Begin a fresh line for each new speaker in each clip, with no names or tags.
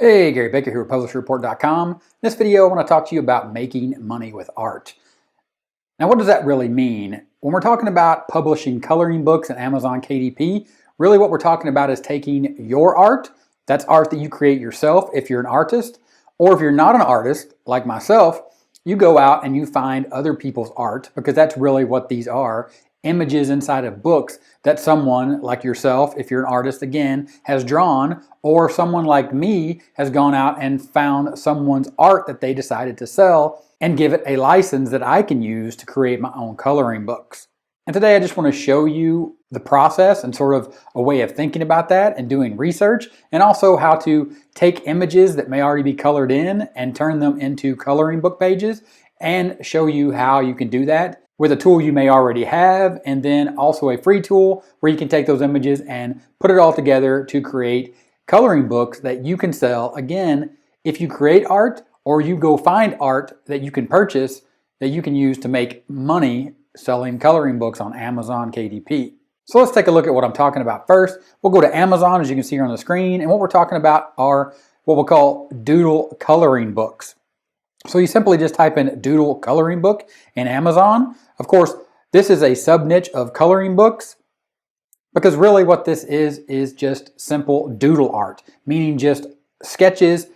Hey, Gary Baker here with PublisherReport.com. In this video, I want to talk to you about making money with art. Now, what does that really mean? When we're talking about publishing coloring books in Amazon KDP, really what we're talking about is taking your art, that's art that you create yourself if you're an artist, or if you're not an artist, like myself, you go out and you find other people's art, because that's really what these are, images inside of books that someone like yourself, if you're an artist again, has drawn, or someone like me has gone out and found someone's art that they decided to sell and give it a license that I can use to create my own coloring books. And today I just want to show you the process and sort of a way of thinking about that and doing research, and also how to take images that may already be colored in and turn them into coloring book pages, and show you how you can do that with a tool you may already have, and then also a free tool where you can take those images and put it all together to create coloring books that you can sell. Again, if you create art or you go find art that you can purchase that you can use to make money selling coloring books on Amazon KDP. So let's take a look at what I'm talking about first. We'll go to Amazon, as you can see here on the screen, and what we're talking about are what we'll call doodle coloring books. So you simply just type in doodle coloring book in Amazon. Of course, this is a sub-niche of coloring books, because really what this is just simple doodle art, meaning just sketches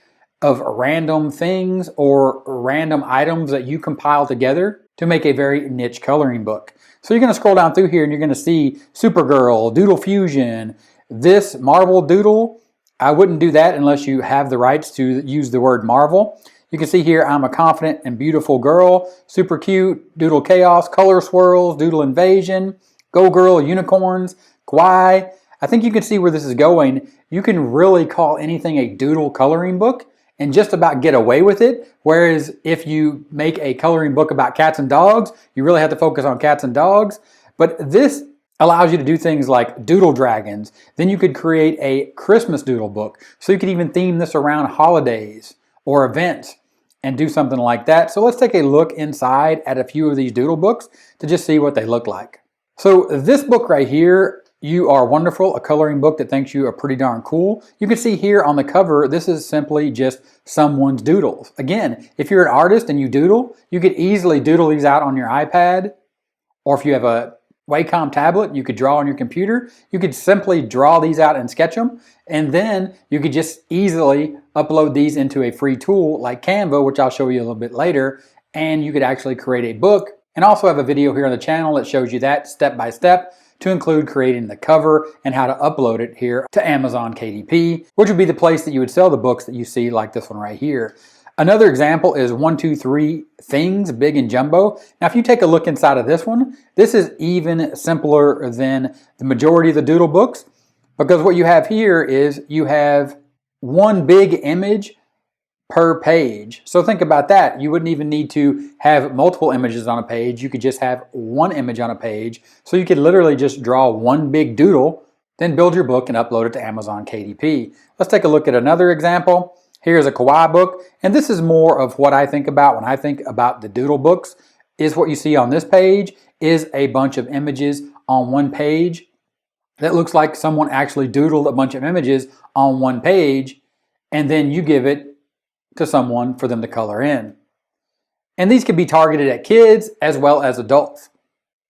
of random things or random items that you compile together to make a very niche coloring book. So you're going to scroll down through here and you're going to see Supergirl, Doodle Fusion, this Marvel Doodle. I wouldn't do that unless you have the rights to use the word Marvel. You can see here, I'm a confident and beautiful girl, super cute, Doodle Chaos, Color Swirls, Doodle Invasion, Go Girl, Unicorns, Kawaii. I think you can see where this is going. You can really call anything a doodle coloring book and just about get away with it. Whereas if you make a coloring book about cats and dogs, you really have to focus on cats and dogs. But this allows you to do things like doodle dragons. Then you could create a Christmas doodle book. So you could even theme this around holidays or events and do something like that. So let's take a look inside at a few of these doodle books to just see what they look like. So this book right here, You Are Wonderful, a coloring book that thinks you are pretty darn cool. You can see here on the cover, this is simply just someone's doodles. Again, if you're an artist and you doodle, you could easily doodle these out on your iPad, or if you have a Wacom tablet, you could draw on your computer. You could simply draw these out and sketch them, and then you could just easily upload these into a free tool like Canva, which I'll show you a little bit later, and you could actually create a book. And also have a video here on the channel that shows you that step by step, to include creating the cover and how to upload it here to Amazon KDP, which would be the place that you would sell the books that you see, like this one right here. Another example is 123 Things, Big and Jumbo. Now, if you take a look inside of this one, this is even simpler than the majority of the doodle books, because what you have here is you have one big image per page. So think about that. You wouldn't even need to have multiple images on a page. You could just have one image on a page. So you could literally just draw one big doodle, then build your book and upload it to Amazon KDP. Let's take a look at another example. Here's a Kawaii book, and this is more of what I think about when I think about the doodle books, is what you see on this page is a bunch of images on one page that looks like someone actually doodled a bunch of images on one page, and then you give it to someone for them to color in. And these can be targeted at kids as well as adults.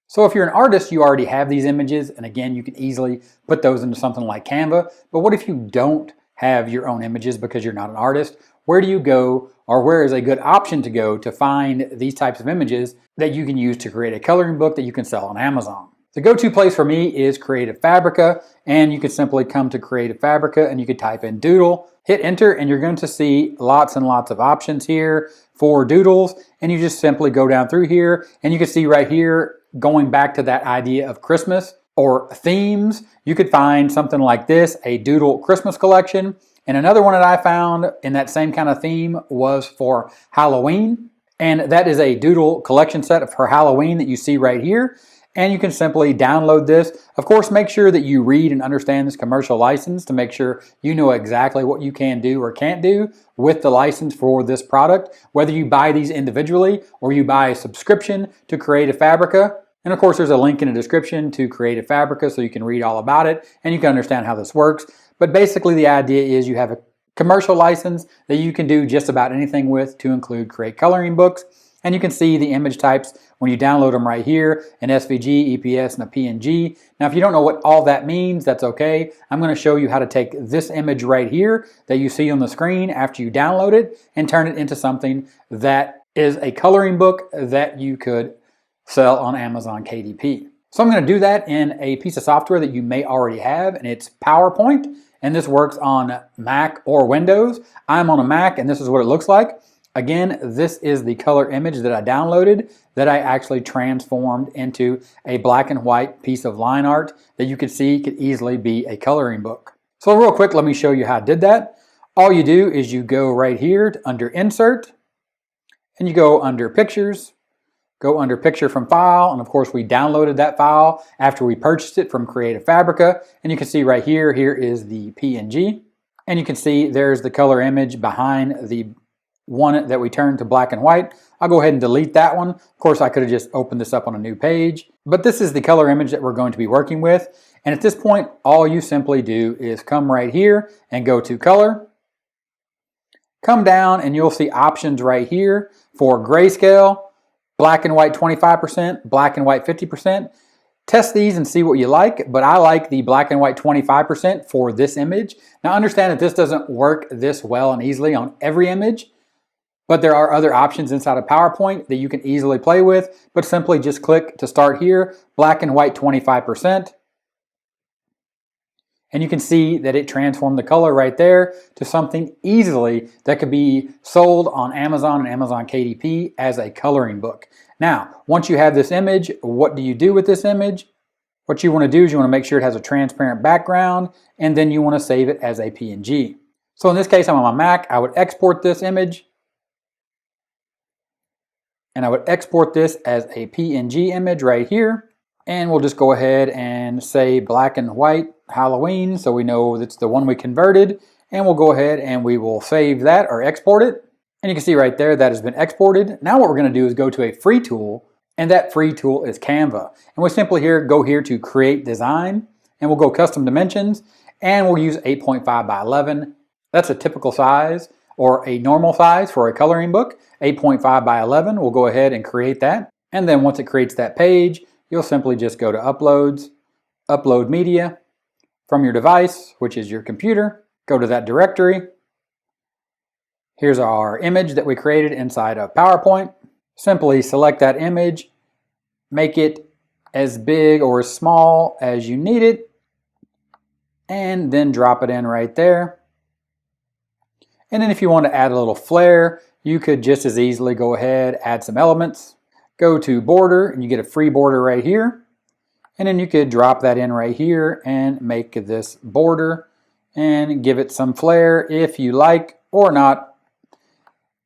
So if you're an artist, you already have these images, and again, you can easily put those into something like Canva. But what if you don't have your own images because you're not an artist? Where do you go, or where is a good option to go to find these types of images that you can use to create a coloring book that you can sell on Amazon? The go-to place for me is Creative Fabrica, and you could simply come to Creative Fabrica and you could type in doodle, hit enter, and you're going to see lots and lots of options here for doodles, and you just simply go down through here, and you can see right here, going back to that idea of Christmas or themes, you could find something like this, a doodle Christmas collection. And another one that I found in that same kind of theme was for Halloween, and that is a doodle collection set for Halloween that you see right here. And you can simply download this. Of course, make sure that you read and understand this commercial license to make sure you know exactly what you can do or can't do with the license for this product, whether you buy these individually or you buy a subscription to Creative Fabrica. And of course, there's a link in the description to Creative Fabrica so you can read all about it and you can understand how this works. But basically the idea is you have a commercial license that you can do just about anything with, to include create coloring books. And you can see the image types when you download them right here, an SVG, EPS, and a PNG. Now, if you don't know what all that means, that's okay. I'm going to show you how to take this image right here that you see on the screen after you download it and turn it into something that is a coloring book that you could sell on Amazon KDP. So I'm going to do that in a piece of software that you may already have, and it's PowerPoint, and this works on Mac or Windows. I'm on a Mac, and this is what it looks like. Again, this is the color image that I downloaded that I actually transformed into a black and white piece of line art that you could see could easily be a coloring book. So real quick, let me show you how I did that. All you do is you go right here under Insert, and you go under Pictures, go under Picture from File, and of course we downloaded that file after we purchased it from Creative Fabrica, and you can see right here, here is the PNG, and you can see there's the color image behind the one that we turned to black and white. I'll go ahead and delete that one. Of course, I could have just opened this up on a new page, but this is the color image that we're going to be working with. And at this point, all you simply do is come right here and go to Color. Come down and you'll see options right here for grayscale, black and white 25%, black and white 50%. Test these and see what you like, but I like the black and white 25% for this image. Now understand that this doesn't work this well and easily on every image, but there are other options inside of PowerPoint that you can easily play with, but simply just click to start here, black and white 25%. And you can see that it transformed the color right there to something easily that could be sold on Amazon and Amazon KDP as a coloring book. Now, once you have this image, what do you do with this image? What you want to do is you want to make sure it has a transparent background, and then you want to save it as a PNG. So in this case, I'm on my Mac. I would export this image, and I would export this as a PNG image right here. And we'll just go ahead and say black and white Halloween, so we know that's the one we converted. And we'll go ahead and we will save that or export it. And you can see right there that has been exported. Now what we're going to do is go to a free tool, and that free tool is Canva. And we simply go here to Create Design, and we'll go Custom Dimensions, and we'll use 8.5 by 11. That's a typical size or a normal size for a coloring book. 8.5 by 11, we'll go ahead and create that. And then once it creates that page, you'll simply just go to Uploads, Upload Media from your device, which is your computer. Go to that directory. Here's our image that we created inside of PowerPoint. Simply select that image, make it as big or as small as you need it, and then drop it in right there. And then if you want to add a little flair, you could just as easily go ahead, add some elements. Go to border, and you get a free border right here. And then you could drop that in right here and make this border and give it some flair if you like or not.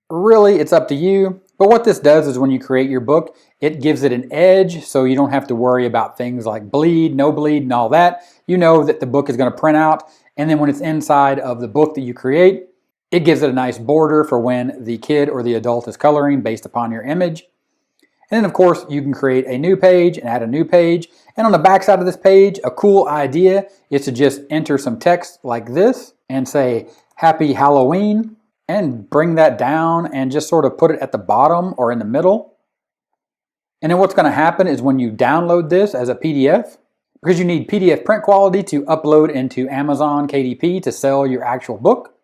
Really, it's up to you. But what this does is when you create your book, it gives it an edge so you don't have to worry about things like bleed, no bleed, and all that. You know that the book is going to print out, and then when it's inside of the book that you create, it gives it a nice border for when the kid or the adult is coloring based upon your image. And then of course you can create a new page and add a new page. And on the back side of this page, a cool idea is to just enter some text like this and say Happy Halloween, and bring that down and just sort of put it at the bottom or in the middle. And then what's going to happen is when you download this as a PDF, because you need PDF print quality to upload into Amazon KDP to sell your actual book,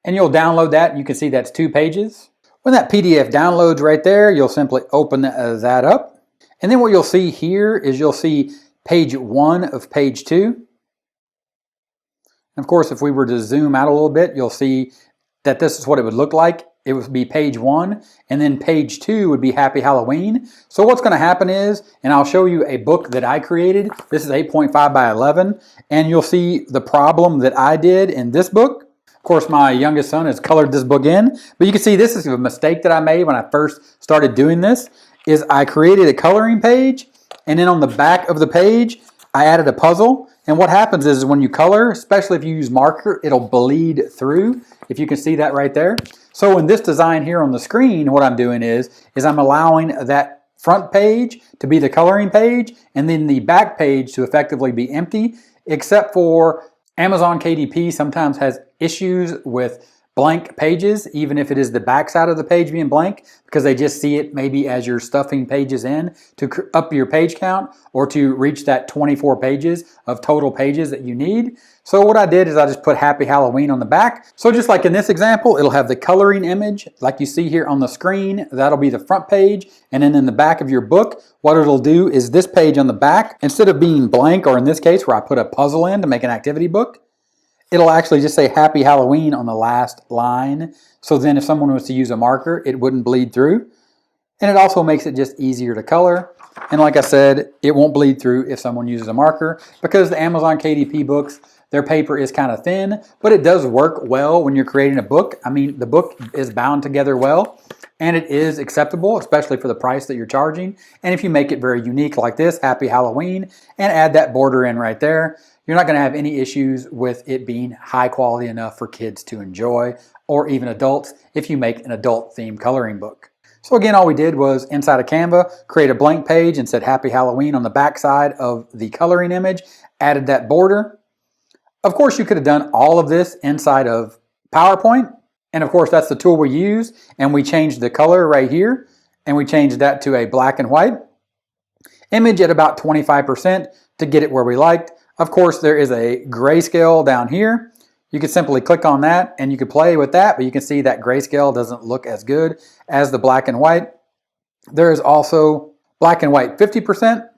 and you'll download that. You can see that's 2 pages. When that PDF downloads right there, you'll simply open that up. And then what you'll see here is you'll see page 1 of page 2. And of course, if we were to zoom out a little bit, you'll see that this is what it would look like. It would be page 1, and then page 2 would be Happy Halloween. So what's going to happen is, and I'll show you a book that I created. This is 8.5 by 11, and you'll see the problem that I did in this book. Of course, my youngest son has colored this book in, but you can see this is a mistake that I made when I first started doing this, is I created a coloring page, and then on the back of the page, I added a puzzle. And what happens is when you color, especially if you use marker, it'll bleed through, if you can see that right there. So in this design here on the screen, what I'm doing is I'm allowing that front page to be the coloring page, and then the back page to effectively be empty, except for Amazon KDP sometimes has issues with blank pages, even if it is the back side of the page being blank, because they just see it maybe as you're stuffing pages in to up your page count or to reach that 24 pages of total pages that you need. So what I did is I just put Happy Halloween on the back. So just like in this example, it'll have the coloring image like you see here on the screen. That'll be the front page. And then in the back of your book, what it'll do is this page on the back, instead of being blank, or in this case where I put a puzzle in to make an activity book, it'll actually just say Happy Halloween on the last line. So then if someone was to use a marker, it wouldn't bleed through. And it also makes it just easier to color. And like I said, it won't bleed through if someone uses a marker, because the Amazon KDP books, their paper is kind of thin, but it does work well when you're creating a book. I mean, the book is bound together well, and it is acceptable, especially for the price that you're charging. And if you make it very unique like this, Happy Halloween, and add that border in right there, you're not going to have any issues with it being high quality enough for kids to enjoy, or even adults if you make an adult themed coloring book. So again, all we did was inside of Canva, create a blank page and said Happy Halloween on the back side of the coloring image, added that border. Of course, you could have done all of this inside of PowerPoint. And of course, that's the tool we use. And we changed the color right here, and we changed that to a black and white image at about 25% to get it where we liked. Of course, there is a grayscale down here. You could simply click on that and you could play with that, but you can see that grayscale doesn't look as good as the black and white. There is also black and white 50%.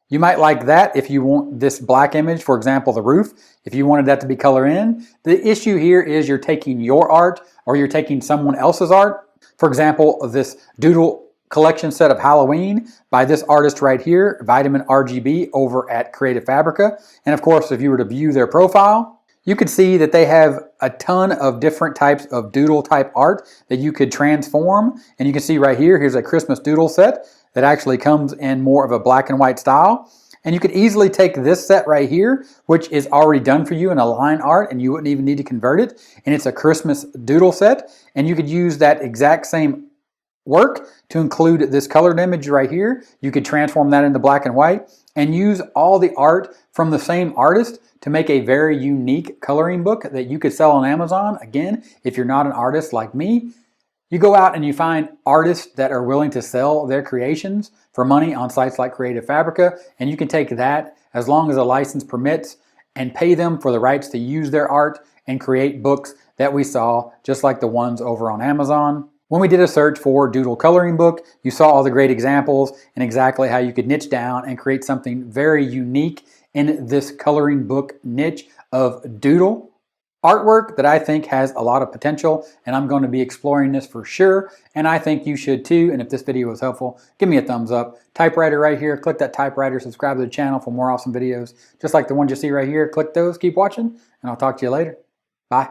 You might like that if you want this black image, for example, the roof, if you wanted that to be color in. The issue here is you're taking your art or you're taking someone else's art. For example, this Doodle collection set of Halloween by this artist right here, Vitamin RGB, over at Creative Fabrica. And of course, if you were to view their profile, you could see that they have a ton of different types of doodle type art that you could transform. And you can see right here, here's a Christmas doodle set that actually comes in more of a black and white style. And you could easily take this set right here, which is already done for you in a line art, and you wouldn't even need to convert it. And it's a Christmas doodle set. And you could use that exact same work to include this colored image right here. You could transform that into black and white and use all the art from the same artist to make a very unique coloring book that you could sell on Amazon. Again, if you're not an artist like me, you go out and you find artists that are willing to sell their creations for money on sites like Creative Fabrica, and you can take that, as long as a license permits, and pay them for the rights to use their art and create books that we saw, just like the ones over on Amazon. When we did a search for Doodle coloring book, you saw all the great examples and exactly how you could niche down and create something very unique in this coloring book niche of doodle artwork that I think has a lot of potential, and I'm going to be exploring this for sure, and I think you should too. And if this video was helpful, give me a thumbs up. Typewriter right here, click that typewriter, subscribe to the channel for more awesome videos just like the ones you see right here. Click those, keep watching, and I'll talk to you later. Bye.